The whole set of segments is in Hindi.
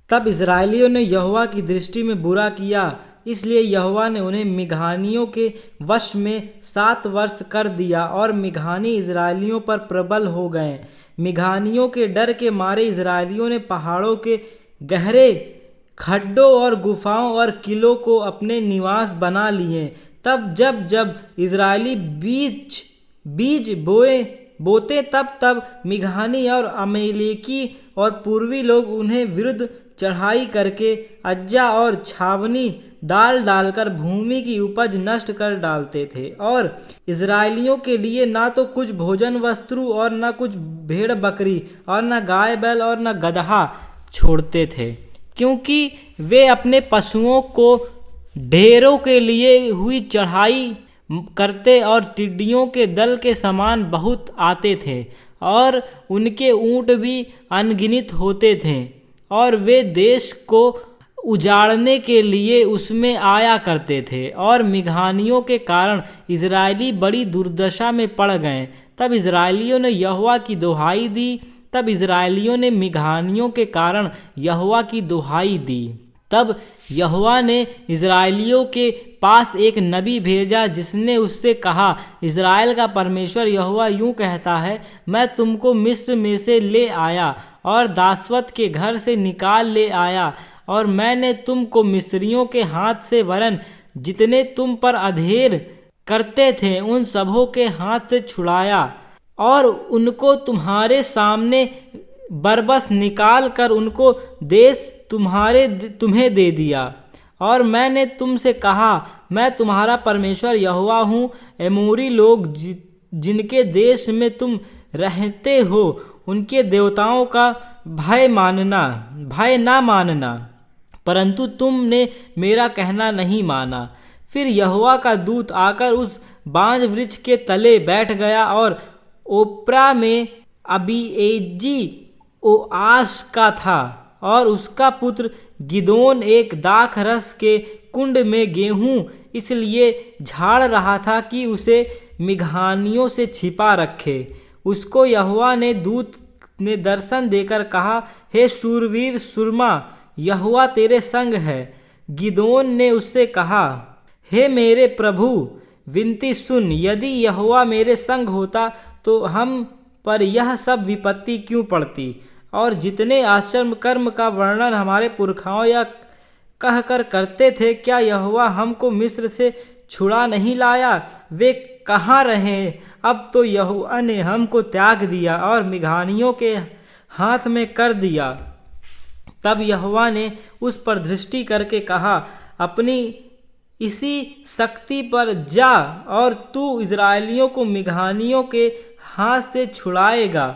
तब इस्राएलियों ने यहोवा की दृष्टि में बुरा किया, इसलिए यहोवा ने उन्हें मिघानियों के वश में 7 वर्ष कर दिया और मिघानी इस्राएलियों पर प्रबल हो गए। मिघानियों के डर के मारे इस्राएलियों ने पहाड़ों के गहरे खड्डों और गुफाओं और किलों को अपने निवास बना लिए। तब जब जब इस्राएली बीज बोते तब मिघानी और अमेलेकी और पूर्वी लोग उन्हें विरुद्ध चढ़ाई करके अज्जा और छावनी डालकर भूमि की उपज नष्ट कर डालते थे और इस्राएलियों के लिए ना तो कुछ भोजन वस्तु और न कुछ भेड़ बकरी और न गाय बैल और न गदहा छोड़ते थे, क्योंकि वे अपने पशुओं को ढेरों के लिए हुई चढ़ाई करते और टिड्डियों के दल के समान बहुत आते थे और उनके ऊँट भी अनगिनत होते थे और वे देश को उजाड़ने के लिए उसमें आया करते थे और मिघानियों के कारण इजरायली बड़ी दुर्दशा में पड़ गए। तब इजरायलियों ने यहोवा की दुहाई दी तब इजरायलियों ने मिघानियों के कारण यहोवा की दुहाई दी। तब यहोवा ने इजरायलियों के पास एक नबी भेजा जिसने उससे कहा, इजराइल का परमेश्वर यहोवा यूं कहता है, मैं तुमको मिस्र में से ले आया और दासवत के घर से निकाल ले आया और मैंने तुमको मिस्रियों के हाथ से वरन जितने तुम पर अधेर करते थे उन सबों के हाथ से छुड़ाया और उनको तुम्हारे सामने बरबस निकाल कर उनको देश तुम्हें दे दिया। और मैंने तुमसे कहा, मैं तुम्हारा परमेश्वर यहोवा हूँ। एमोरी लोग जिनके देश में तुम रहते हो उनके देवताओं का भय ना मानना, परंतु तुमने मेरा कहना नहीं माना। फिर यहोवा का दूत आकर उस बांज वृक्ष के तले बैठ गया और ओप्रा में अबीएजी ओआश का था और उसका पुत्र गिदोन एक दाख रस के कुंड में गेहूं इसलिए झाड़ रहा था कि उसे मिघानियों से छिपा रखे। उसको यहोवा ने दूत ने दर्शन देकर कहा, हे शूरवीर सुरमा, यहोवा तेरे संग है। गिदोन ने उससे कहा, हे मेरे प्रभु, विनती सुन, यदि यहोवा मेरे संग होता तो हम पर यह सब विपत्ति क्यों पड़ती। और जितने आश्चर्य कर्म का वर्णन हमारे पुरखाओं या कह कर करते थे, क्या यहोवा हमको मिस्र से छुड़ा नहीं लाया। वे कहाँ रहे। अब तो यहोवा ने हमको त्याग दिया और मिघानियों के हाथ में कर दिया। तब यहोवा ने उस पर दृष्टि करके कहा, अपनी इसी शक्ति पर जा और तू इजरायलियों को मिघानियों के हाथ से छुड़ाएगा।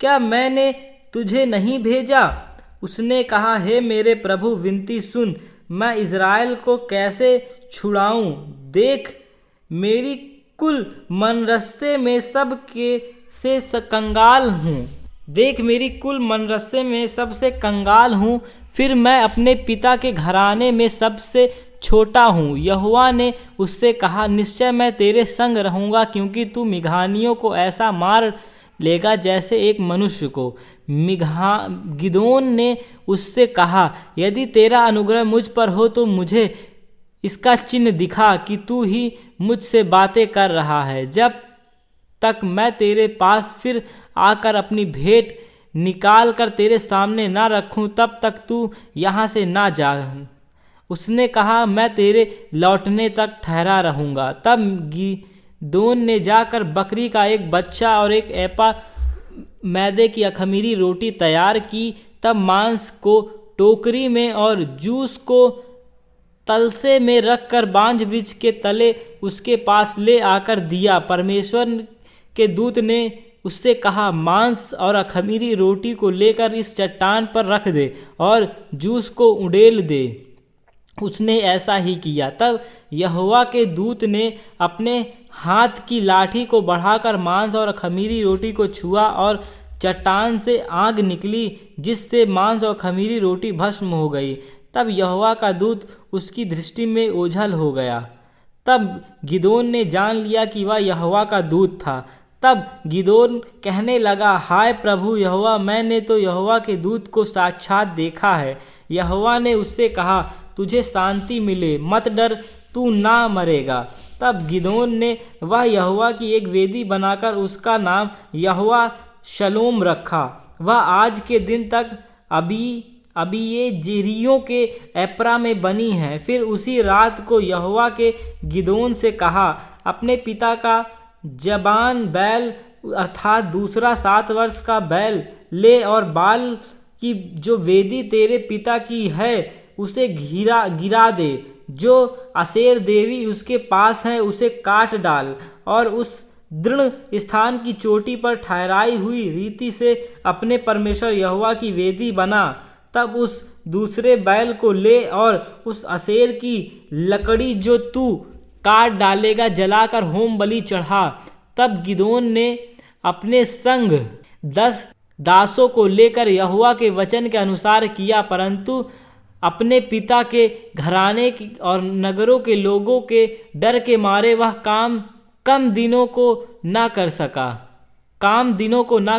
क्या मैंने तुझे नहीं भेजा। उसने कहा, हे मेरे प्रभु, विनती सुन, मैं इजराइल को कैसे छुड़ाऊं। देख मेरी कुल मनरस्से में सबसे कंगाल हूँ। फिर मैं अपने पिता के घराने में सबसे छोटा हूँ। यहोवा ने उससे कहा, निश्चय मैं तेरे संग रहूँगा, क्योंकि तू मिघानियों को ऐसा मार लेगा जैसे एक मनुष्य को। गिदोन ने उससे कहा, यदि तेरा अनुग्रह मुझ पर हो तो मुझे इसका चिन्ह दिखा कि तू ही मुझसे बातें कर रहा है। जब तक मैं तेरे पास फिर आकर अपनी भेंट निकाल कर तेरे सामने ना रखूं, तब तक तू यहाँ से ना जा। उसने कहा, मैं तेरे लौटने तक ठहरा रहूँगा। तब गिदोन ने जाकर बकरी का एक बच्चा और एक एपा मैदे की अखमीरी रोटी तैयार की। तब मांस को टोकरी में और जूस को तलसे में रखकर बांज वृक्ष के तले उसके पास ले आकर दिया। परमेश्वर के दूत ने उससे कहा, मांस और अखमीरी रोटी को लेकर इस चट्टान पर रख दे और जूस को उड़ेल दे। उसने ऐसा ही किया। तब यहोवा के दूत ने अपने हाथ की लाठी को बढ़ाकर मांस और खमीरी रोटी को छुआ और चट्टान से आग निकली, जिससे मांस और खमीरी रोटी भस्म हो गई। तब यहोवा का दूत उसकी दृष्टि में ओझल हो गया। तब गिदोन ने जान लिया कि वह यहोवा का दूत था। तब गिदोन कहने लगा, हाय प्रभु यहोवा, मैंने तो यहोवा के दूत को साक्षात देखा है। यहोवा ने उससे कहा, तुझे शांति मिले, मत डर, तू ना मरेगा। तब गिदोन ने वह यहोवा की एक वेदी बनाकर उसका नाम यहोवा शलोम रखा। वह आज के दिन तक अबीएजेरियों के एप्रा में बनी है। फिर उसी रात को यहोवा के गिदोन से कहा, अपने पिता का जबान बैल अर्थात दूसरा 7 वर्ष का बैल ले और बाल की जो वेदी तेरे पिता की है उसे गिरा दे। जो अशेर देवी उसके पास है उसे काट डाल और उस दृढ़ स्थान की चोटी पर ठहराई हुई रीति से अपने परमेश्वर यहोवा की वेदी बना। तब उस दूसरे बैल को ले और उस अशेर की लकड़ी जो तू काट डालेगा जलाकर होम बलि चढ़ा। तब गिदोन ने अपने संग 10 दासों को लेकर यहोवा के वचन के अनुसार किया, परंतु अपने पिता के घराने और नगरों के लोगों के डर के मारे वह काम दिनों को ना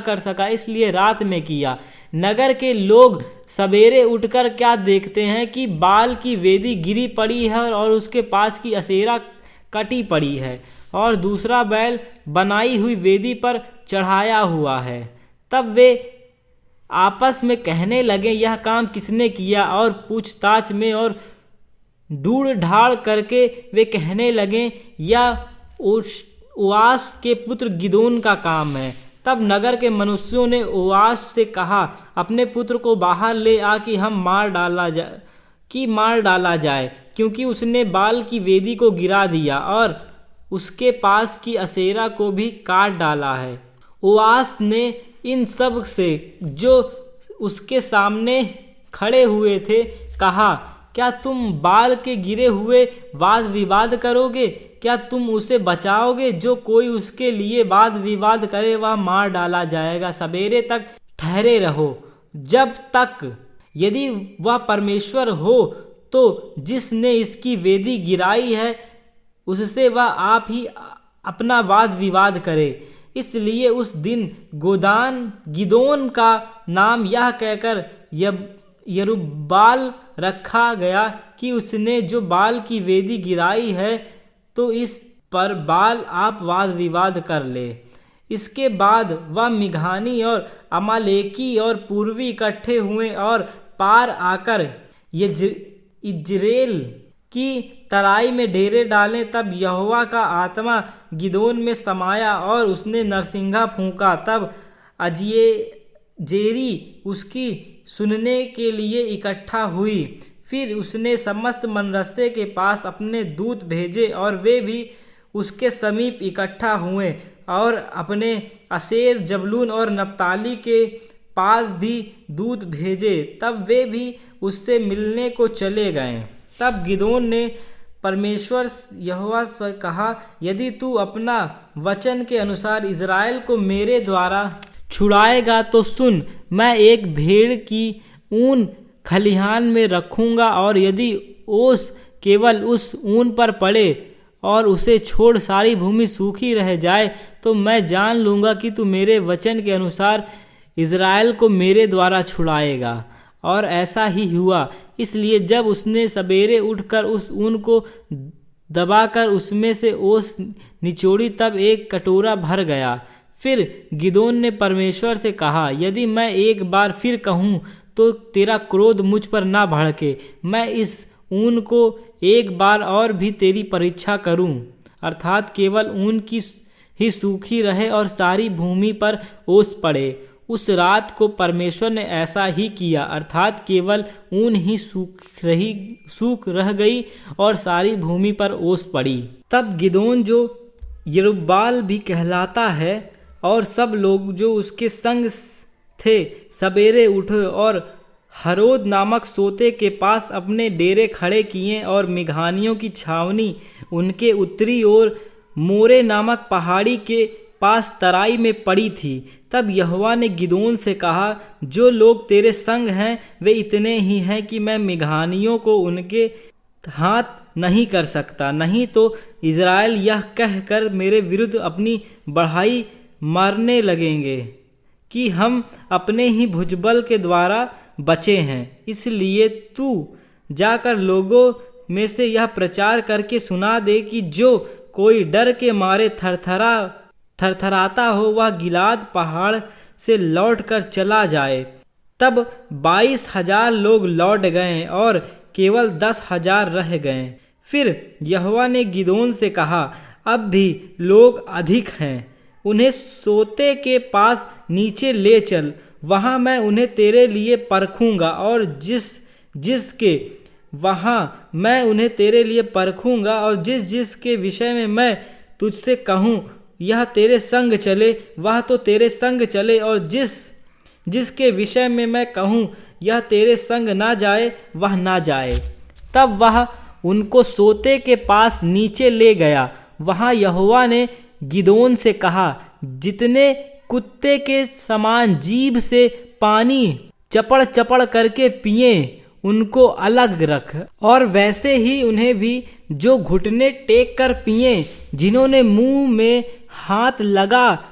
कर सका, इसलिए रात में किया। नगर के लोग सवेरे उठकर क्या देखते हैं कि बाल की वेदी गिरी पड़ी है और उसके पास की अशेरा कटी पड़ी है और दूसरा बैल बनाई हुई वेदी पर चढ़ाया हुआ है। तब वे आपस में कहने लगे, यह काम किसने किया? और पूछताछ में और ढूंढ ढाड़ करके वे कहने लगे, यह ओआस के पुत्र गिदोन का काम है। तब नगर के मनुष्यों ने ओआस से कहा, अपने पुत्र को बाहर ले आ कि मार डाला जाए, क्योंकि उसने बाल की वेदी को गिरा दिया और उसके पास की अशेरा को भी काट डाला है। ओआस ने इन सब से जो उसके सामने खड़े हुए थे कहा, क्या तुम बाल के गिरे हुए वाद विवाद करोगे? क्या तुम उसे बचाओगे? जो कोई उसके लिए वाद विवाद करे वह मार डाला जाएगा। सवेरे तक ठहरे रहो, जब तक यदि वह परमेश्वर हो तो जिसने इसकी वेदी गिराई है उससे वह आप ही अपना वाद विवाद करे। इसलिए उस दिन गिदोन का नाम यह कहकर यरुब्बाल रखा गया कि उसने जो बाल की वेदी गिराई है तो इस पर बाल आप वाद विवाद कर ले। इसके बाद वह मिघानी और अमालेकी और पूर्वी इकट्ठे हुए और पार आकर इज्रेल की तराई में डेरे डाले। तब यहोवा का आत्मा गिदोन में समाया और उसने नरसिंगा फूंका। तब अबीएजेरी उसकी सुनने के लिए इकट्ठा हुई। फिर उसने समस्त मनरस्ते के पास अपने दूत भेजे और वे भी उसके समीप इकट्ठा हुए और अपने अशेर, जबूलून और नप्ताली के पास भी दूत भेजे। तब वे भी उससे मिलने को चले गए। तब गिदोन ने परमेश्वर यहोवा से कहा, यदि तू अपना वचन के अनुसार इज़राइल को मेरे द्वारा छुड़ाएगा तो सुन, मैं एक भेड़ की ऊन खलिहान में रखूँगा और यदि ओस केवल उस ऊन पर पड़े और उसे छोड़ सारी भूमि सूखी रह जाए तो मैं जान लूँगा कि तू मेरे वचन के अनुसार इज़राइल को मेरे द्वारा छुड़ाएगा। और ऐसा ही हुआ। इसलिए जब उसने सवेरे उठकर उस ऊन को दबाकर उसमें से ओस निचोड़ी तब एक कटोरा भर गया। फिर गिदोन ने परमेश्वर से कहा, यदि मैं एक बार फिर कहूँ तो तेरा क्रोध मुझ पर ना भड़के। मैं इस ऊन को एक बार और भी तेरी परीक्षा करूँ, अर्थात केवल ऊन की ही सूखी रहे और सारी भूमि पर ओस पड़े। उस रात को परमेश्वर ने ऐसा ही किया, अर्थात केवल ऊन ही सूख रह गई और सारी भूमि पर ओस पड़ी। तब गिदोन, जो यरुब्बाल भी कहलाता है, और सब लोग जो उसके संग थे सवेरे उठे और हरोद नामक सोते के पास अपने डेरे खड़े किए और मिघानियों की छावनी उनके उत्तरी ओर मोरे नामक पहाड़ी के पास तराई में पड़ी थी। तब यहोवा ने गिदोन से कहा, जो लोग तेरे संग हैं वे इतने ही हैं कि मैं मिघानियों को उनके हाथ नहीं कर सकता। नहीं तो इज़राइल यह कहकर मेरे विरुद्ध अपनी बढ़ाई मरने लगेंगे कि हम अपने ही भुजबल के द्वारा बचे हैं। इसलिए तू जाकर लोगों में से यह प्रचार करके सुना दे कि जो कोई डर के मारे थरथराता हो वह गिलाद पहाड़ से लौटकर चला जाए। तब 22,000 लोग लौट गए और केवल 10,000 रह गए। फिर यहोवा ने गिदोन से कहा, अब भी लोग अधिक हैं, उन्हें सोते के पास नीचे ले चल, वहाँ मैं उन्हें तेरे लिए परखूंगा और जिस के विषय में मैं तुझसे कहूँ यह तेरे संग चले वह तो तेरे संग चले, और जिसके विषय में मैं कहूँ यह तेरे संग ना जाए वह ना जाए। तब वह उनको सोते के पास नीचे ले गया। वहाँ यहोवा ने गिदोन से कहा, जितने कुत्ते के समान जीभ से पानी चपड़ चपड़ करके पिए उनको अलग रख, और वैसे ही उन्हें भी जो घुटने टेक कर पिए, जिन्होंने मुंह में हाथ लगा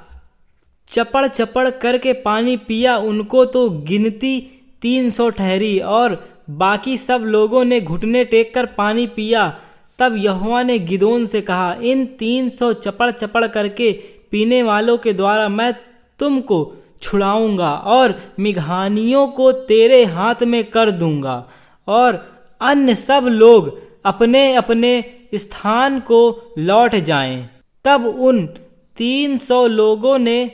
चपड़ चपड़ करके पानी पिया, उनको तो गिनती 300 ठहरी, और बाकी सब लोगों ने घुटने टेक कर पानी पिया। तब यहोवा ने गिदोन से कहा, इन 300 चपड़ चपड़ करके पीने वालों के द्वारा मैं तुमको छुड़ाऊंगा और मिघानियों को तेरे हाथ में कर दूंगा, और अन्य सब लोग अपने अपने स्थान को लौट जाएं। तब उन 300 लोगों ने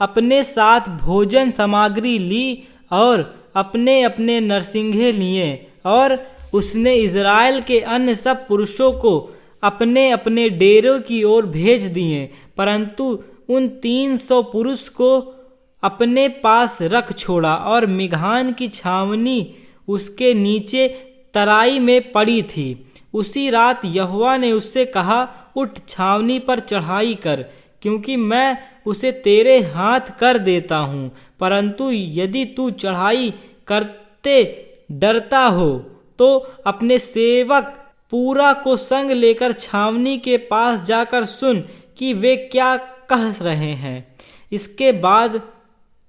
अपने साथ भोजन सामग्री ली और अपने अपने नरसिंगे लिए, और उसने इज़राइल के अन्य सब पुरुषों को अपने अपने डेरों की ओर भेज दिए, परंतु उन 300 पुरुष को अपने पास रख छोड़ा, और मिघान की छावनी उसके नीचे तराई में पड़ी थी। उसी रात यहोवा ने उससे कहा, उठ छावनी पर चढ़ाई कर, क्योंकि मैं उसे तेरे हाथ कर देता हूँ। परंतु यदि तू चढ़ाई करते डरता हो तो अपने सेवक पूरा को संग लेकर छावनी के पास जाकर सुन कि वे क्या कह रहे हैं। इसके बाद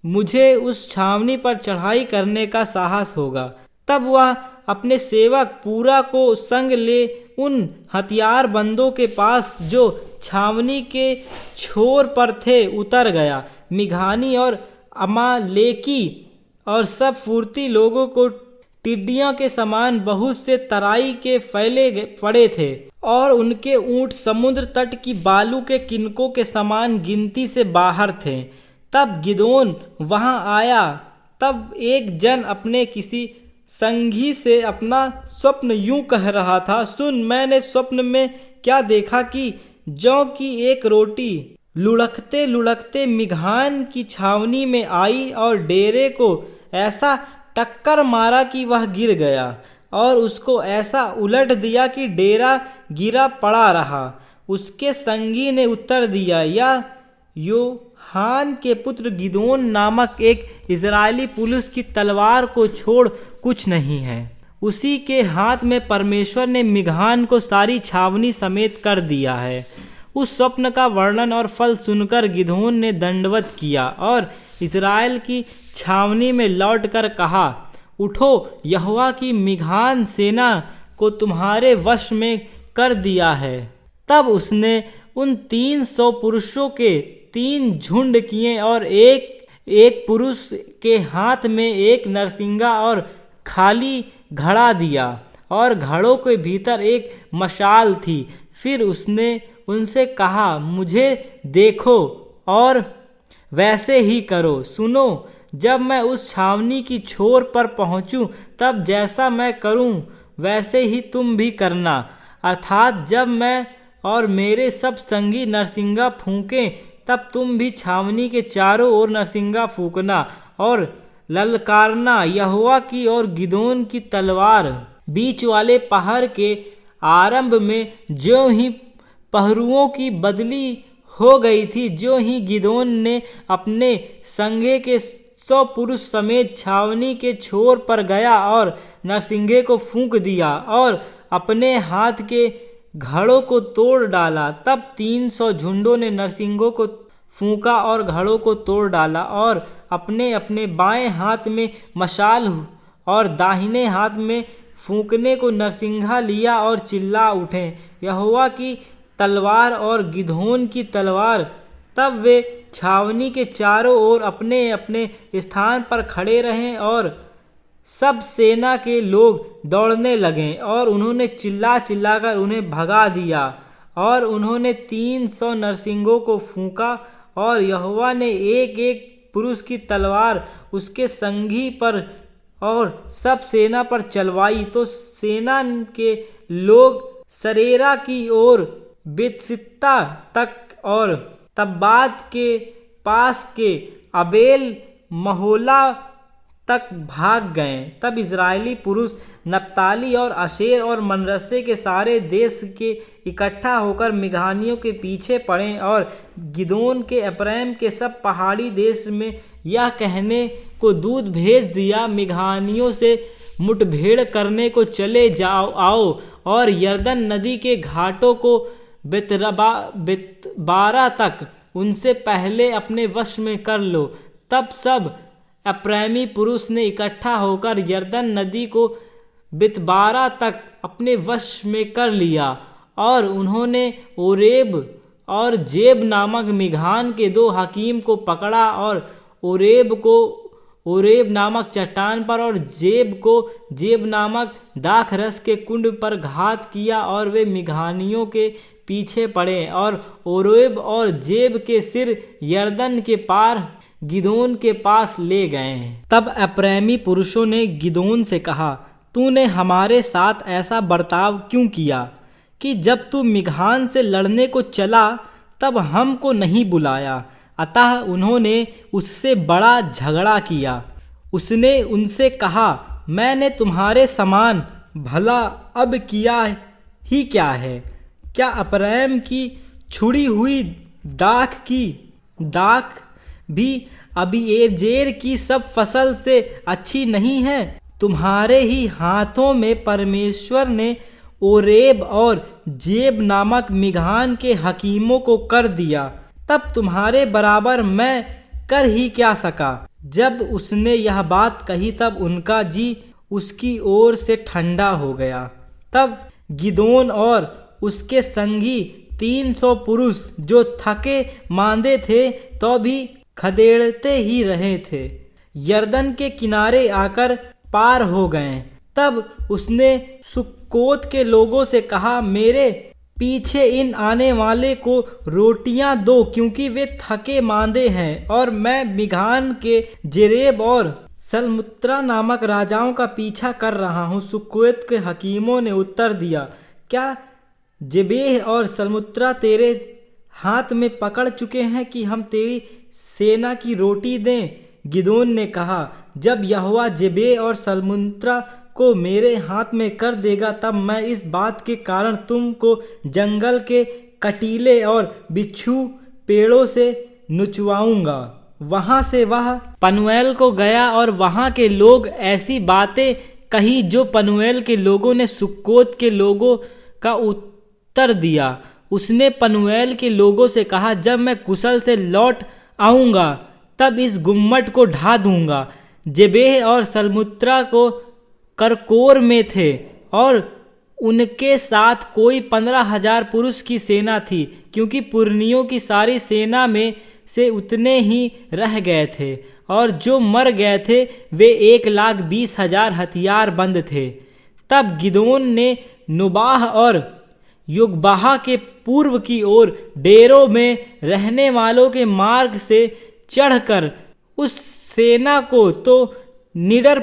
मुझे उस छावनी पर चढ़ाई करने का साहस होगा। तब वह अपने सेवक पूरा को संग ले उन हथियारबंदों के पास जो छावनी के छोर पर थे उतर गया। मिघानी और अमालेकी और सब फुर्ती लोगों को टिड्डियों के समान बहुत से तराई के फैले पड़े थे, और उनके ऊंट समुद्र तट की बालू के किनकों के समान गिनती से बाहर थे। तब गिदोन वहां आया। तब एक जन अपने किसी संगी से अपना स्वप्न यूं कह रहा था, सुन, मैंने स्वप्न में क्या देखा कि जौ की एक रोटी लुढ़कते लुढ़कते मिघान की छावनी में आई और डेरे को ऐसा टक्कर मारा कि वह गिर गया, और उसको ऐसा उलट दिया कि डेरा गिरा पड़ा रहा। उसके संगी ने उत्तर दिया, यह योहान के पुत्र गिदोन नामक एक इजरायली पुलिस की तलवार को छोड़ कुछ नहीं है। उसी के हाथ में परमेश्वर ने मिघान को सारी छावनी समेत कर दिया है। उस स्वप्न का वर्णन और फल सुनकर गिदोन ने दंडवत किया और इजराइल की छावनी में लौटकर कहा, उठो, यहोवा की मिघान सेना को तुम्हारे वश में कर दिया है। तब उसने उन 300 पुरुषों के 3 झुंड किए और एक पुरुष के हाथ में एक नरसिंगा और खाली घड़ा दिया, और घड़ों के भीतर एक मशाल थी। फिर उसने उनसे कहा, मुझे देखो और वैसे ही करो। सुनो, जब मैं उस छावनी की छोर पर पहुंचूं, तब जैसा मैं करूं वैसे ही तुम भी करना। अर्थात जब मैं और मेरे सब संगी नरसिंगा फूंकें, तब तुम भी छावनी के चारों ओर नरसिंगा फूंकना और ललकारना, यहोवा की और गिदोन की तलवार। बीच वाले पहर के आरंभ में ज्यों ही पहरुओं की बदली हो गई थी, ज्यों ही गिदोन ने अपने संगे के 100 पुरुष समेत छावनी के छोर पर गया और नरसिंगे को फूंक दिया और अपने हाथ के घड़ों को तोड़ डाला। तब 300 झुंडों ने नरसिंगों को फूंका और घड़ों को तोड़ डाला और अपने अपने बाएं हाथ में मशाल और दाहिने हाथ में फूंकने को नरसिंगा लिया और चिल्ला उठे, यहोवा की तलवार और गिदोन की तलवार। तब वे छावनी के चारों ओर अपने अपने स्थान पर खड़े रहे और सब सेना के लोग दौड़ने लगे और उन्होंने चिल्ला चिल्लाकर उन्हें भगा दिया। और उन्होंने 300 नरसिंगों को फूंका और यहोवा ने एक एक पुरुष की तलवार उसके संगी पर और सब सेना पर चलवाई। तो सेना के लोग सरेरा की ओर बेतशित्ता तक और तब्बात के पास के अबेल महोला तक भाग गए। तब इजरायली पुरुष नप्ताली और आशेर और मनरसे के सारे देश के इकट्ठा होकर मिघानियों के पीछे पड़े और गिदोन के एप्रैम के सब पहाड़ी देश में यह कहने को दूत भेज दिया, मिघानियों से मुठभेड़ करने को चले जाओ आओ और यरदन नदी के घाटों को बेतबारा तक उनसे पहले अपने वश में कर लो। तब सब एप्रैमी पुरुष ने इकट्ठा होकर यरदन नदी को बेतबारा तक अपने वश में कर लिया और उन्होंने ओरेब और जेब नामक मिघान के 2 हकीम को पकड़ा और ओरेब को ओरेब नामक चट्टान पर और जेब को जेब नामक दाखरस के कुंड पर घात किया और वे मिघानियों के पीछे पड़े और ओरेब और जेब के सिर यरदन के पार गिदोन के पास ले गए। तब एप्रैमी पुरुषों ने गिदोन से कहा, तूने हमारे साथ ऐसा बर्ताव क्यों किया कि जब तू मिघान से लड़ने को चला तब हमको नहीं बुलाया। अतः उन्होंने उससे बड़ा झगड़ा किया। उसने उनसे कहा, मैंने तुम्हारे समान भला अब किया ही क्या है? क्या अप्रैम की छुड़ी हुई दाख भी अबीएजेर की सब फसल से अच्छी नहीं है? तुम्हारे ही हाथों में परमेश्वर ने ओरेब और जेब नामक मिघान के हकीमों को कर दिया, तब तुम्हारे बराबर मैं कर ही क्या सका। जब उसने यह बात कही तब उनका जी उसकी ओर से ठंडा हो गया। तब गिदोन और उसके संगी 300 पुरुष जो थके मांदे थे तो भी खदेड़ते ही रहे थे, यरदन के किनारे आकर पार हो गए। तब उसने सुक्कोत के लोगों से कहा, मेरे पीछे इन आने वाले को रोटियां दो, क्योंकि वे थके मांदे हैं और मैं मिघान के जेरेब और सलमुत्रा नामक राजाओं का पीछा कर रहा हूँ। सुक्कोत के हकीमों ने उत्तर दिया, क्या जेबेह और सलमुत्रा तेरे हाथ में पकड़ चुके हैं कि हम तेरी सेना की रोटी दें? गिदोन ने कहा, जब यहोवा जेबेह और सलमुत्रा को मेरे हाथ में कर देगा तब मैं इस बात के कारण तुमको जंगल के कटीले और बिच्छू पेड़ों से नुचवाऊंगा। वहां से वह पनुएल को गया और वहां के लोग ऐसी बातें कही जो पनुएल के लोगों ने सुक्कोत के लोगों का उत्तर दिया। उसने पनुएल के लोगों से कहा, जब मैं कुशल से लौट आऊंगा तब इस गुम्मट को ढा दूंगा। जेबेह और सलमुत्रा को करकोर में थे और उनके साथ कोई 15,000 पुरुष की सेना थी, क्योंकि पुरनियों की सारी सेना में से उतने ही रह गए थे और जो मर गए थे वे 1,20,000 हथियार बंद थे। तब गिदोन ने नुबाह और योगबाहा के पूर्व की ओर डेरों में रहने वालों के मार्ग से चढ़कर उस सेना को तो निडर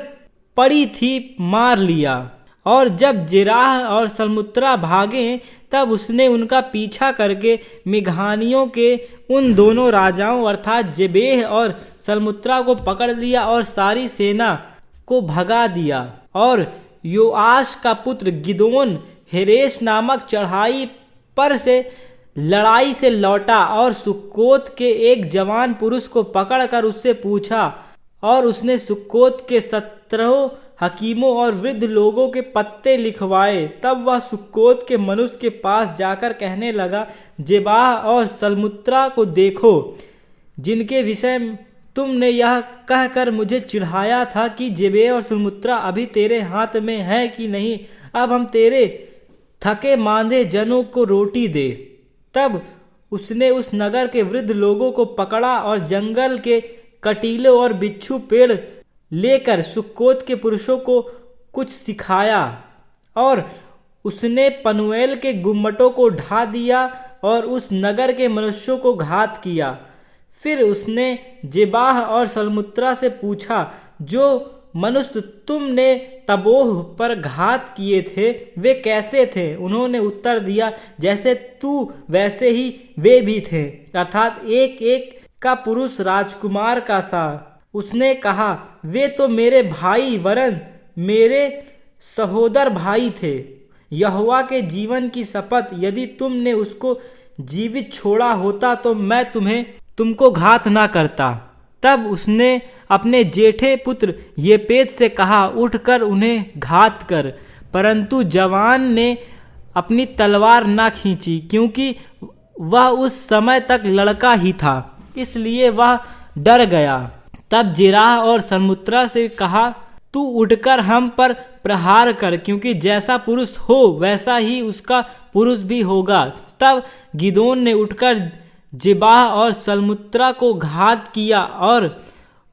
पड़ी थी मार लिया। और जब जेराह और सलमुत्रा भागे तब उसने उनका पीछा करके मिघानियों के उन दोनों राजाओं अर्थात जेबेह और सलमुत्रा को पकड़ लिया और सारी सेना को भगा दिया। और योआश का पुत्र गिदोन हेरेश नामक चढ़ाई पर से लड़ाई से लौटा और सुक्कोत के एक जवान पुरुष को पकड़कर उससे पूछा और उसने सुक्कोत के 17 हकीमों और वृद्ध लोगों के पत्ते लिखवाए। तब वह सुक्कोत के मनुष्य के पास जाकर कहने लगा, जेबाह और सलमुत्रा को देखो, जिनके विषय तुमने यह कहकर मुझे चिढ़ाया था कि जेबेह और सलमुत्रा अभी तेरे हाथ में है कि नहीं, अब हम तेरे थके मांदे जनों को रोटी दे। तब उसने उस नगर के वृद्ध लोगों को पकड़ा और जंगल के कटीलों और बिच्छू पेड़ लेकर सुक्कोत के पुरुषों को कुछ सिखाया, और उसने पनूएल के गुम्मटों को ढा दिया और उस नगर के मनुष्यों को घात किया। फिर उसने जेबाह और सलमुत्रा से पूछा, जो मनुष्य तुमने तबोह पर घात किए थे वे कैसे थे? उन्होंने उत्तर दिया, जैसे तू वैसे ही वे भी थे, अर्थात एक एक का पुरुष राजकुमार का सा। उसने कहा, वे तो मेरे भाई वरन मेरे सहोदर भाई थे। यहोवा के जीवन की शपथ, यदि तुमने उसको जीवित छोड़ा होता तो मैं तुमको घात ना करता। तब उसने अपने जेठे पुत्र येपेत से कहा, उठकर उन्हें घात कर। परंतु जवान ने अपनी तलवार ना खींची, क्योंकि वह उस समय तक लड़का ही था, इसलिए वह डर गया। तब जेराह और सलमुत्रा से कहा, तू उठकर हम पर प्रहार कर, क्योंकि जैसा पुरुष हो वैसा ही उसका पुरुष भी होगा। तब गिदोन ने उठकर जेबाह और सलमुत्रा को घात किया और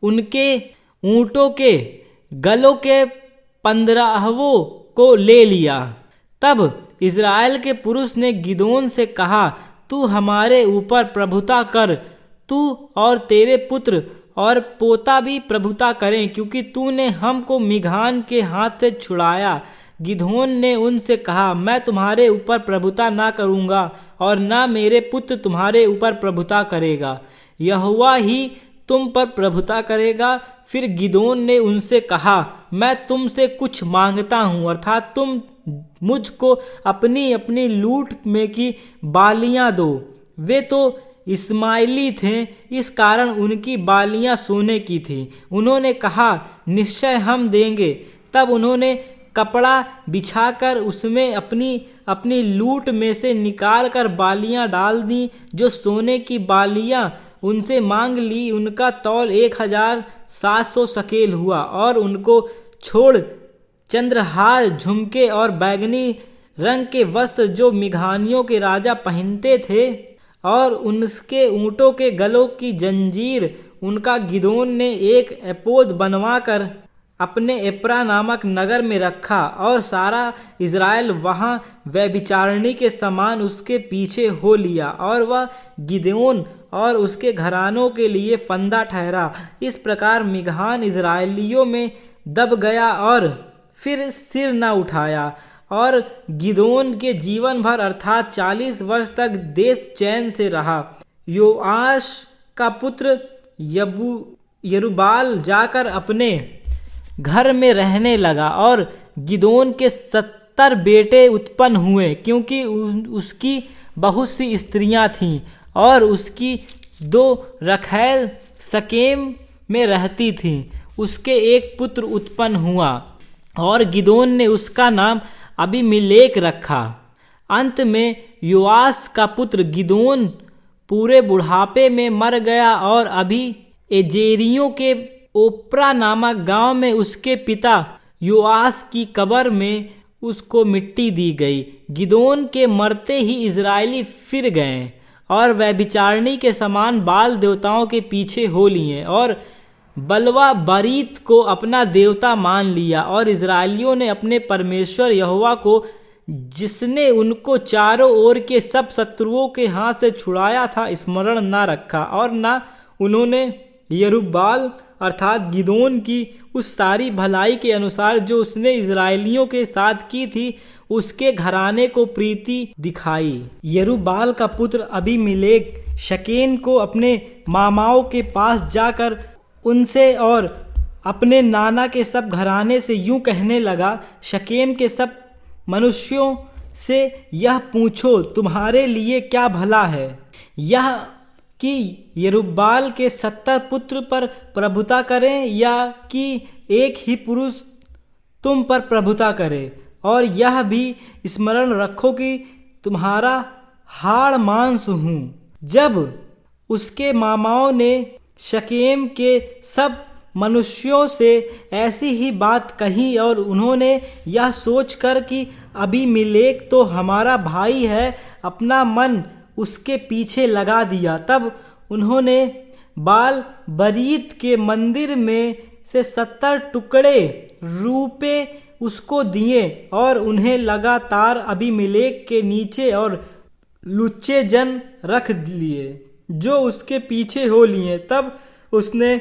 उनके ऊँटों के गलों के 15 को ले लिया। तब इज़राइल के पुरुष ने गिदोन से कहा, तू हमारे ऊपर प्रभुता कर, तू और तेरे पुत्र और पोता भी प्रभुता करें, क्योंकि तूने हमको मिघान के हाथ से छुड़ाया। गिदोन ने उनसे कहा, मैं तुम्हारे ऊपर प्रभुता ना करूँगा और ना मेरे पुत्र तुम्हारे ऊपर प्रभुता करेगा, यहोवा ही तुम पर प्रभुता करेगा। फिर गिदोन ने उनसे कहा, मैं तुमसे कुछ मांगता हूँ, अर्थात तुम मुझको अपनी अपनी लूट में की बालियाँ दो। वे तो इस्माइली थे, इस कारण उनकी बालियाँ सोने की थीं। उन्होंने कहा, निश्चय हम देंगे। तब उन्होंने कपड़ा बिछाकर उसमें अपनी अपनी लूट में से निकाल कर बालियाँ डाल दी। जो सोने की बालियाँ उनसे मांग ली, उनका तौल 1700 शकेल हुआ। और उनको छोड़ चंद्रहार, झुमके और बैगनी रंग के वस्त्र जो मिघानियों के राजा पहनते थे, और उनके ऊँटों के गलों की जंजीर, उनका गिदोन ने एक एपोद बनवाकर अपने एप्रा नामक नगर में रखा। और सारा इज़राइल वहाँ व्यभिचारिणी के समान उसके पीछे हो लिया, और वह गिदोन और उसके घरानों के लिए फंदा ठहरा। इस प्रकार मिघान इज़राइलियों में दब गया और फिर सिर न उठाया। और गिदोन के जीवन भर अर्थात 40 वर्ष तक देश चैन से रहा। योआश का पुत्र यरूबाल जाकर अपने घर में रहने लगा, और गिदोन के 70 बेटे उत्पन्न हुए, क्योंकि उसकी बहुत सी स्त्रियां थीं, और उसकी 2 रखैल शकेम में रहती थीं। उसके एक पुत्र उत्पन्न हुआ, और गिदोन ने उसका नाम अबीमेलेक रखा। अंत में योआश का पुत्र गिदोन पूरे बुढ़ापे में मर गया, और अभी एजेरियों के ओप्रा नामक गांव में उसके पिता योआश की कब्र में उसको मिट्टी दी गई। गिदोन के मरते ही इजरायली फिर गए और व्यभिचारिणी के समान बाल देवताओं के पीछे हो लिए, और बलवा बरीत को अपना देवता मान लिया। और इजरायलियों ने अपने परमेश्वर यहोवा को, जिसने उनको चारों ओर के सब शत्रुओं के हाथ से छुड़ाया था, स्मरण न रखा, और न उन्होंने यरूब्बाल अर्थात गिदोन की उस सारी भलाई के अनुसार जो उसने इजरायलियों के साथ की थी, उसके घराने को प्रीति दिखाई। यरूब्बाल का पुत्र अबीमेलेक शकेम को अपने मामाओं के पास जाकर उनसे और अपने नाना के सब घराने से यूं कहने लगा, शकेम के सब मनुष्यों से यह पूछो, तुम्हारे लिए क्या भला है, यह कि यरूब्बाल के 70 पुत्र पर प्रभुता करें, या कि एक ही पुरुष तुम पर प्रभुता करे। और यह भी स्मरण रखो कि तुम्हारा हाड़ मांस हूँ। जब उसके मामाओं ने शकेम के सब मनुष्यों से ऐसी ही बात कही और उन्होंने यह सोचकर कि अबीमेलेक तो हमारा भाई है, अपना मन उसके पीछे लगा दिया। तब उन्होंने बाल बरीत के मंदिर में से 70 टुकड़े रूपे उसको दिए और उन्हें लगातार अबीमेलेक के नीचे और लुच्चे जन रख लिए जो उसके पीछे हो लिए। तब उसने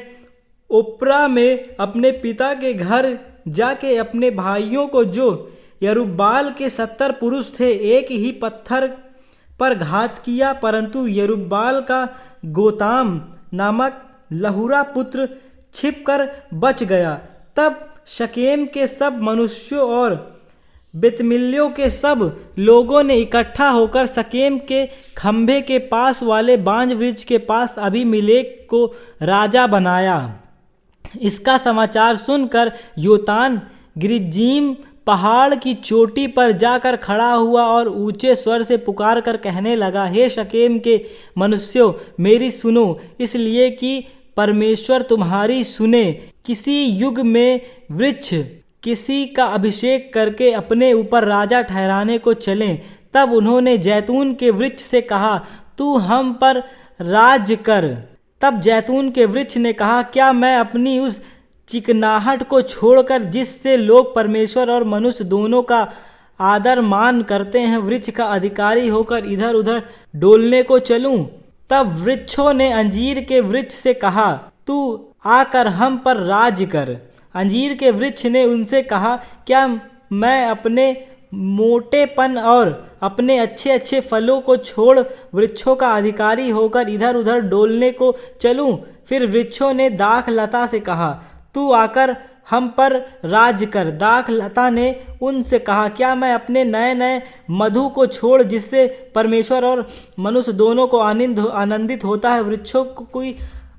ओप्रा में अपने पिता के घर जाके अपने भाइयों को, जो यरूब्बाल के 70 पुरुष थे, एक ही पत्थर पर घात किया, परंतु यरूब्बाल का गोताम नामक लहुरा पुत्र छिपकर बच गया। तब शकेम के सब मनुष्यों और बेतमिल्लियों के सब लोगों ने इकट्ठा होकर शकेम के खंभे के पास वाले बांज वृक्ष के पास अबीमेलेक को राजा बनाया। इसका समाचार सुनकर योतान गिरिज्जीम पहाड़ की चोटी पर जाकर खड़ा हुआ और ऊंचे स्वर से पुकार कर कहने लगा, हे शकेम के मनुष्यों, मेरी सुनो, इसलिए कि परमेश्वर तुम्हारी सुने। किसी युग में वृक्ष किसी का अभिषेक करके अपने ऊपर राजा ठहराने को चलें। तब उन्होंने जैतून के वृक्ष से कहा, तू हम पर राज कर। तब जैतून के वृक्ष ने कहा, क्या मैं अपनी उस चिकनाहट को छोड़कर, जिससे लोग परमेश्वर और मनुष्य दोनों का आदर मान करते हैं, वृक्ष का अधिकारी होकर इधर उधर डोलने को चलूं? तब वृक्षों ने अंजीर के वृक्ष से कहा, तू आकर हम पर राज कर। अंजीर के वृक्ष ने उनसे कहा, क्या मैं अपने मोटेपन और अपने अच्छे अच्छे फलों को छोड़ वृक्षों का अधिकारी होकर इधर उधर डोलने को चलूं? फिर वृक्षों ने दाख लता से कहा, तू आकर हम पर राज कर। दाख लता ने उनसे कहा, क्या मैं अपने नए नए मधु को छोड़, जिससे परमेश्वर और मनुष्य दोनों को आनंदित होता है, वृक्षों को कोई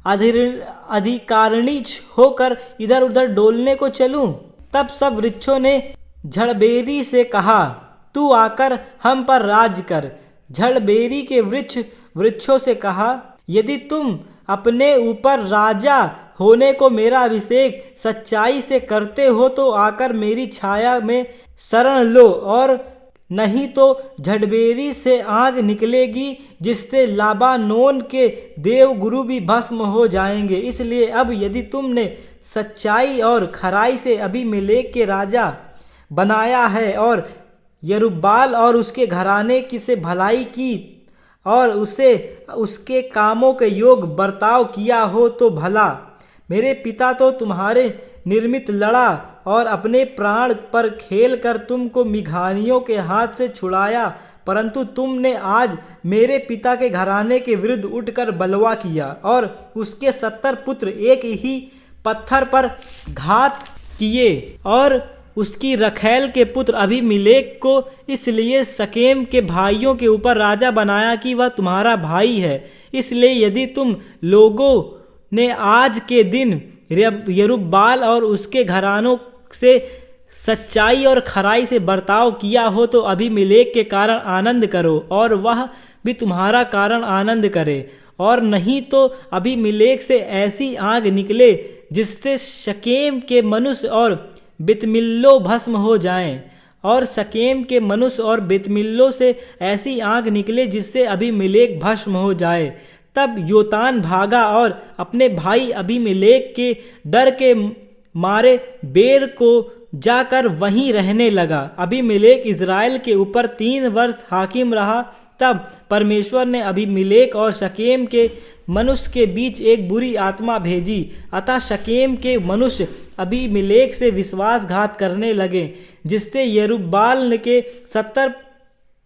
अधिकारिणी होकर इधर उधर डोलने को चलूं? तब सब वृक्षों ने झड़बेरी से कहा, तू आकर हम पर राज कर। झड़बेरी के वृक्षों से कहा, यदि तुम अपने ऊपर राजा होने को मेरा अभिषेक सच्चाई से करते हो तो आकर मेरी छाया में शरण लो, और नहीं तो झड़बेरी से आग निकलेगी, जिससे लाबानोन के देवगुरु भी भस्म हो जाएंगे। इसलिए अब यदि तुमने सच्चाई और खराई से अबीमेलेक के राजा बनाया है और यरूब्बाल और उसके घराने की से भलाई की और उसे उसके कामों के योग बर्ताव किया हो तो भला। मेरे पिता तो तुम्हारे निर्मित लड़ा और अपने प्राण पर खेल कर तुमको मिघानियों के हाथ से छुड़ाया, परंतु तुमने आज मेरे पिता के घराने के विरुद्ध उठकर बलवा किया और उसके 70 पुत्र एक ही पत्थर पर घात किए और उसकी रखैल के पुत्र अबीमेलेक को इसलिए शकेम के भाइयों के ऊपर राजा बनाया कि वह तुम्हारा भाई है। इसलिए यदि तुम लोगों ने आज के दिन यरूब्बाल और उसके घरानों से सच्चाई और खराई से बर्ताव किया हो तो अबीमेलेक के कारण आनंद करो और वह भी तुम्हारा कारण आनंद करे, और नहीं तो अबीमेलेक से ऐसी आग निकले जिससे शकेम के मनुष्य और बेतमिल्लो भस्म हो जाएं, और शकेम के मनुष्य और बेतमिल्लो से ऐसी आग निकले जिससे अबीमेलेक भस्म हो जाए। तब योतान भागा और अपने भाई अबीमेलेक के डर के मारे बेर को जाकर वहीं रहने लगा। अबीमेलेक इज़राइल के ऊपर 3 वर्ष हाकिम रहा। तब परमेश्वर ने अबीमेलेक और शकेम के मनुष्य के बीच एक बुरी आत्मा भेजी, अतः शकेम के मनुष्य अबीमेलेक से विश्वासघात करने लगे, जिससे यरूब्बाल के 70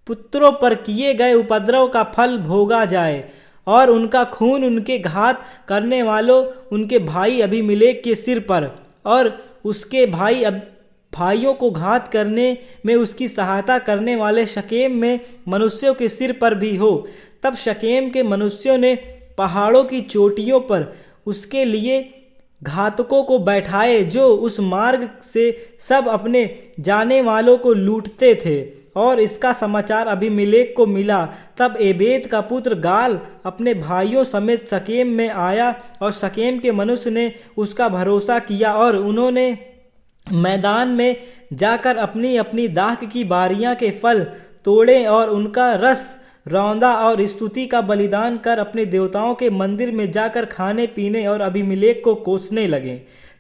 पुत्रों पर किए गए उपद्रव का फल भोगा जाए और उनका खून उनके घात करने वालों उनके भाई अबीमेलेक के सिर पर और उसके भाइयों को घात करने में उसकी सहायता करने वाले शकेम में मनुष्यों के सिर पर भी हो। तब शकेम के मनुष्यों ने पहाड़ों की चोटियों पर उसके लिए घातकों को बैठाए, जो उस मार्ग से सब अपने जाने वालों को लूटते थे, और इसका समाचार अबीमेलेक को मिला। तब एबेद का पुत्र गाल अपने भाइयों समेत शकेम में आया और शकेम के मनुष्य ने उसका भरोसा किया और उन्होंने मैदान में जाकर अपनी अपनी दाख की बारियां के फल तोड़े और उनका रस रौंदा और स्तुति का बलिदान कर अपने देवताओं के मंदिर में जाकर खाने पीने और अबीमेलेक को कोसने लगे।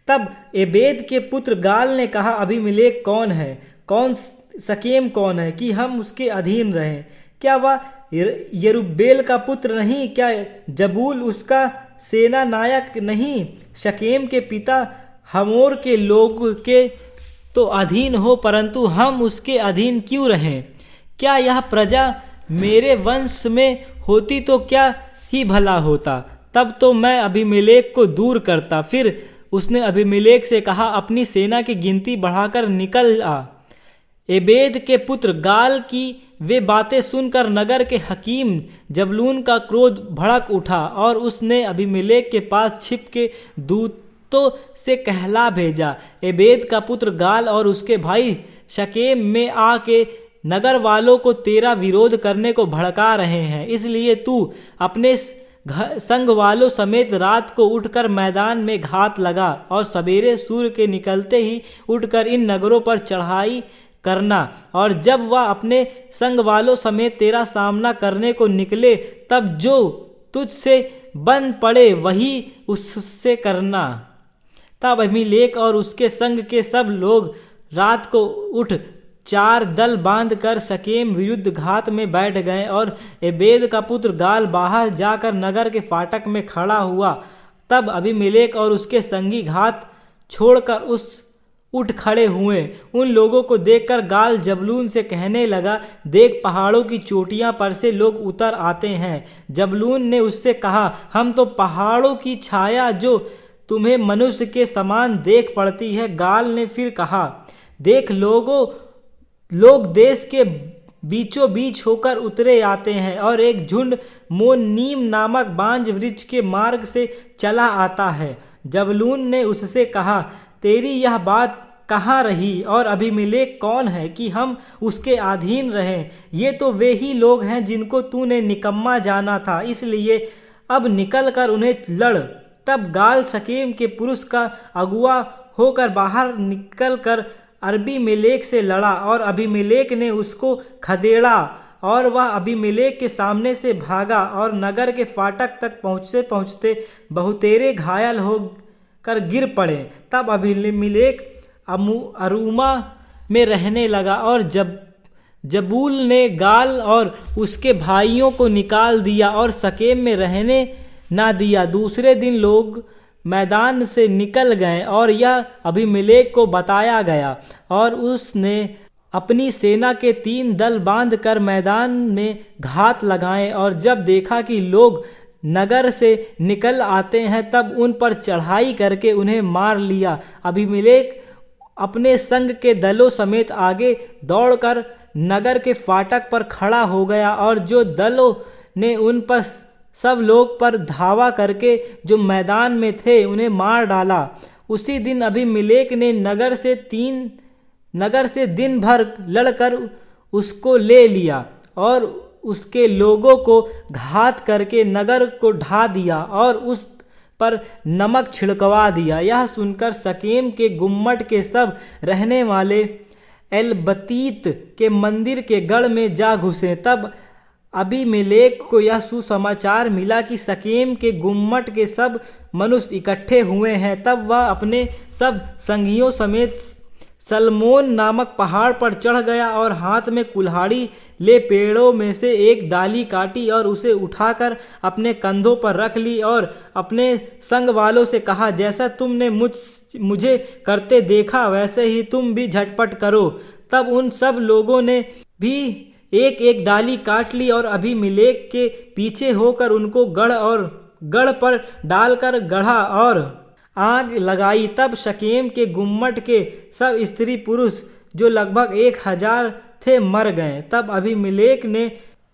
तब एबेद के पुत्र गाल ने कहा, अबीमेलेक कौन है, कौन शकेम कौन है कि हम उसके अधीन रहें? क्या वह यरूब्बेल का पुत्र नहीं? क्या जबूल उसका सेना नायक नहीं? शकेम के पिता हमोर के लोग के तो अधीन हो, परंतु हम उसके अधीन क्यों रहें? क्या यह प्रजा मेरे वंश में होती तो क्या ही भला होता। तब तो मैं अबीमेलेक को दूर करता। फिर उसने अबीमेलेक से कहा, अपनी सेना की गिनती बढ़ाकर निकल आ। एबेद के पुत्र गाल की वे बातें सुनकर नगर के हकीम जबलून का क्रोध भड़क उठा और उसने अबीमेलेक के पास छिप के दूतों से कहला भेजा, एबेद का पुत्र गाल और उसके भाई शकेम में आके नगर वालों को तेरा विरोध करने को भड़का रहे हैं, इसलिए तू अपने संग वालों समेत रात को उठकर मैदान में घात लगा और सवेरे सूर्य के निकलते ही उठकर इन नगरों पर चढ़ाई करना। और जब वह अपने संग वालों समेत तेरा सामना करने को निकले, तब जो तुझसे बन पड़े वही उससे करना। तब अबीमेलेक और उसके संग के सब लोग रात को उठ 4 दल बांधकर शकेम विरुद्ध घात में बैठ गए और एबेद का पुत्र गाल बाहर जाकर नगर के फाटक में खड़ा हुआ। तब अबीमेलेक और उसके संगी घात छोड़कर उठ खड़े हुए। उन लोगों को देखकर गाल जबलून से कहने लगा, देख, पहाड़ों की चोटियां पर से लोग उतर आते हैं। जबलून ने उससे कहा, हम तो पहाड़ों की छाया जो तुम्हें मनुष्य के समान देख पड़ती है। गाल ने फिर कहा, देख, लोग देश के बीचों बीच होकर उतरे आते हैं और एक झुंड मोनीम नामक बांज वृक्ष के मार्ग से चला आता है। जबलून ने उससे कहा, तेरी यह बात कहाँ रही और अबीमेलेक कौन है कि हम उसके अधीन रहें? ये तो वे ही लोग हैं जिनको तूने निकम्मा जाना था, इसलिए अब निकल कर उन्हें लड़। तब गाल शकेम के पुरुष का अगुआ होकर बाहर निकल कर अबीमेलेक से लड़ा और अबीमेलेक ने उसको खदेड़ा और वह अबीमेलेक के सामने से भागा और नगर के फाटक तक पहुँचते पहुँचते बहुतेरे घायल होकर गिर पड़े। तब अबीमेलेक अरूमा में रहने लगा और जबूल ने गाल और उसके भाइयों को निकाल दिया और शकेम में रहने ना दिया। दूसरे दिन लोग मैदान से निकल गए और यह अबीमेलेक को बताया गया और उसने अपनी सेना के 3 दल बांधकर मैदान में घात लगाए और जब देखा कि लोग नगर से निकल आते हैं तब उन पर चढ़ाई करके उन्हें मार लिया। अबीमेलेक अपने संग के दलों समेत आगे दौड़कर नगर के फाटक पर खड़ा हो गया और जो दलों ने उन पर सब लोग पर धावा करके जो मैदान में थे उन्हें मार डाला। उसी दिन अबीमेलेक ने नगर से दिन भर लड़कर उसको ले लिया और उसके लोगों को घात करके नगर को ढा दिया और उस पर नमक छिड़कवा दिया। यह सुनकर शकेम के गुम्मट के सब रहने वाले एलबतीत के मंदिर के गढ़ में जा घुसे। तब अबीमेलेक को यह सुसमाचार मिला कि शकेम के गुम्मट के सब मनुष्य इकट्ठे हुए हैं। तब वह अपने सब संगियों समेत सलमोन नामक पहाड़ पर चढ़ गया और हाथ में कुल्हाड़ी ले पेड़ों में से एक डाली काटी और उसे उठाकर अपने कंधों पर रख ली और अपने संग वालों से कहा, जैसा तुमने मुझे करते देखा वैसे ही तुम भी झटपट करो। तब उन सब लोगों ने भी एक एक डाली काट ली और अबीमेलेक के पीछे होकर उनको गढ़ पर डालकर गढ़ा और आग लगाई। तब शकेम के गुम्मट के सब स्त्री पुरुष जो लगभग 1000 थे मर गए। तब अबीमेलेक ने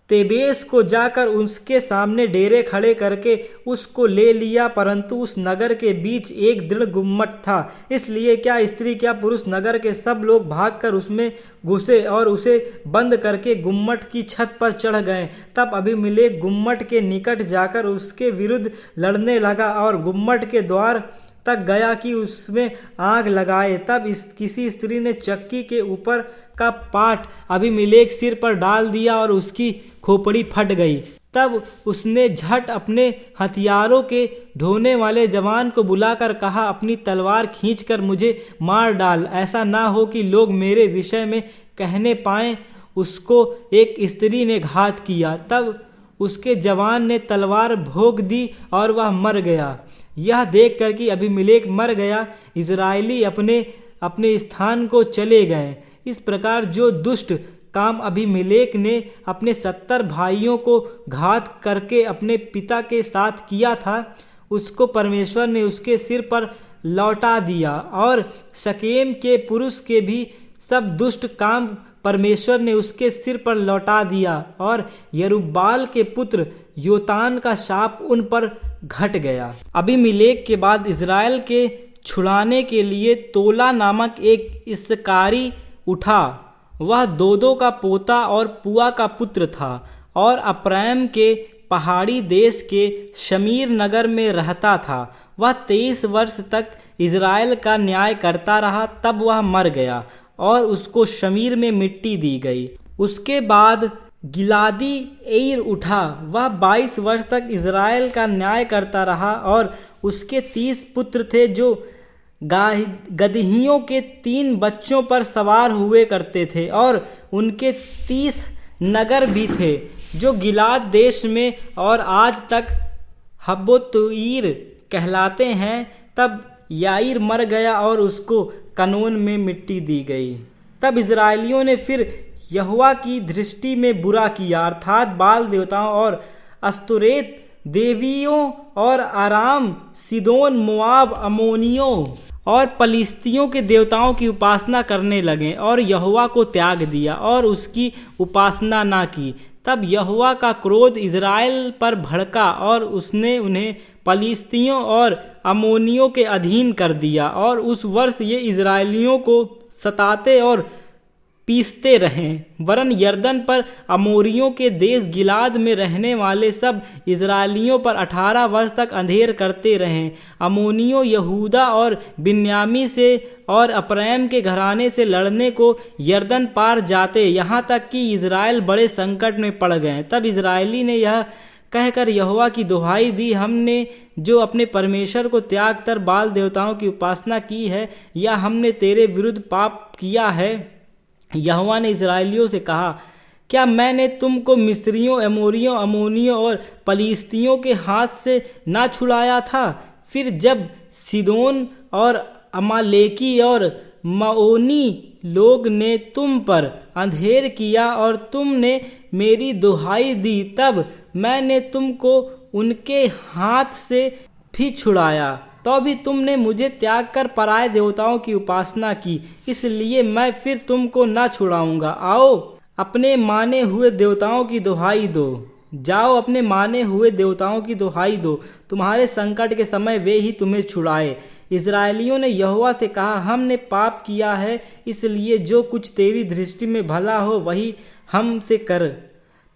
तेबेस को जाकर उसके सामने डेरे खड़े करके उसको ले लिया, परंतु उस नगर के बीच एक दृढ़ गुम्मट था, इसलिए क्या स्त्री क्या पुरुष नगर के सब लोग भागकर उसमें घुसे और उसे बंद करके गुम्मट की छत पर चढ़ गए। तब अबीमेलेक गुम्मट के निकट जाकर उसके विरुद्ध लड़ने लगा और गुम्मट के द्वार तक गया कि उसमें आग लगाए। तब किसी स्त्री ने चक्की के ऊपर का पाट अबीमेलेक सिर पर डाल दिया और उसकी खोपड़ी फट गई। तब उसने झट अपने हथियारों के ढोने वाले जवान को बुलाकर कहा, अपनी तलवार खींचकर मुझे मार डाल, ऐसा ना हो कि लोग मेरे विषय में कहने पाएं उसको एक स्त्री ने घात किया। तब उसके जवान ने तलवार भोंक दी और वह मर गया। यह देखकर कि अबीमेलेक मर गया, इजरायली अपने अपने स्थान को चले गए। इस प्रकार जो दुष्ट काम अबीमेलेक ने अपने 70 भाइयों को घात करके अपने पिता के साथ किया था, उसको परमेश्वर ने उसके सिर पर लौटा दिया, और शकेम के पुरुष के भी सब दुष्ट काम परमेश्वर ने उसके सिर पर लौटा दिया, और यरूब्बाल के पुत्र योतान का शाप उन पर घट गया। अबीमेलेक के बाद इज़राइल के छुड़ाने के लिए तोला नामक एक इस्कारी उठा। वह दोदो का पोता और पुआ का पुत्र था और अप्रैम के पहाड़ी देश के शमीर नगर में रहता था। वह 23 वर्ष तक इज़राइल का न्याय करता रहा, तब वह मर गया और उसको शमीर में मिट्टी दी गई। उसके बाद गिलादी एर उठा। वह 22 वर्ष तक इज़राइल का न्याय करता रहा और उसके 30 पुत्र थे जो गदहियों के 3 बच्चों पर सवार हुए करते थे, और उनके 30 नगर भी थे जो गिलाद देश में और आज तक हब्बोत्ईर कहलाते हैं। तब याईर मर गया और उसको कनोन में मिट्टी दी गई। तब इज़राइलियों ने फिर यहोवा की दृष्टि में बुरा किया, अर्थात बाल देवताओं और अस्तोरेत देवियों और आराम, सीदोन, मोआब, अमोनियों और पलिश्तियों के देवताओं की उपासना करने लगे और यहोवा को त्याग दिया और उसकी उपासना ना की। तब यहोवा का क्रोध इज़राइल पर भड़का और उसने उन्हें पलिश्तियों और अमोनियों के अधीन कर दिया, और उस वर्ष ये इज़राइलियों को सताते और पीसते रहें। वरन यरदन पर अमोरियों के देश गिलाद में रहने वाले सब इज़राइलियों पर 18 वर्ष तक अंधेर करते रहें। अमोनियों यहूदा और बिन्यामी से और अप्रैम के घराने से लड़ने को यरदन पार जाते, यहाँ तक कि इज़राइल बड़े संकट में पड़ गए। तब इज़राइली ने यह कहकर यहोवा की दुहाई दी, हमने जो अपने परमेश्वर को त्याग कर बाल देवताओं की उपासना की है, या हमने तेरे विरुद्ध पाप किया है। यहोवा ने इज़राइलियों से कहा, क्या मैंने तुमको मिस्रियों, एमोरियों, अमोनियों और पलिश्तियों के हाथ से ना छुड़ाया था? फिर जब सीदोन और अमालेकी और माओनी लोग ने तुम पर अंधेर किया और तुमने मेरी दुहाई दी, तब मैंने तुमको उनके हाथ से भी छुड़ाया। तो भी तुमने मुझे त्याग कर पराये देवताओं की उपासना की, इसलिए मैं फिर तुमको न छुड़ाऊंगा। आओ अपने माने हुए देवताओं की दुहाई दो, जाओ अपने माने हुए देवताओं की दुहाई दो, तुम्हारे संकट के समय वे ही तुम्हें छुड़ाए। इज़राइलियों ने यहोवा से कहा, हमने पाप किया है, इसलिए जो कुछ तेरी दृष्टि में भला हो वही हमसे कर,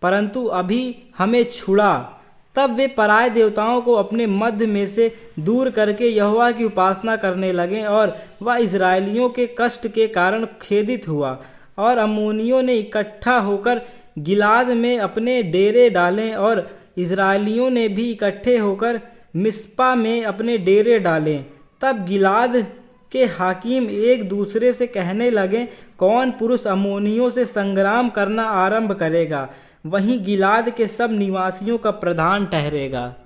परंतु अभी हमें छुड़ा। तब वे पराये देवताओं को अपने मध्य में से दूर करके यहोवा की उपासना करने लगे, और वह इज़राइलियों के कष्ट के कारण खेदित हुआ। और अम्मोनियों ने इकट्ठा होकर गिलाद में अपने डेरे डाले, और इज़राइलियों ने भी इकट्ठे होकर मिस्पा में अपने डेरे डाले। तब गिलाद के हाकिम एक दूसरे से कहने लगे, कौन पुरुष अम्मोनियों से संग्राम करना आरंभ करेगा, वहीं गिलाद के सब निवासियों का प्रधान ठहरेगा।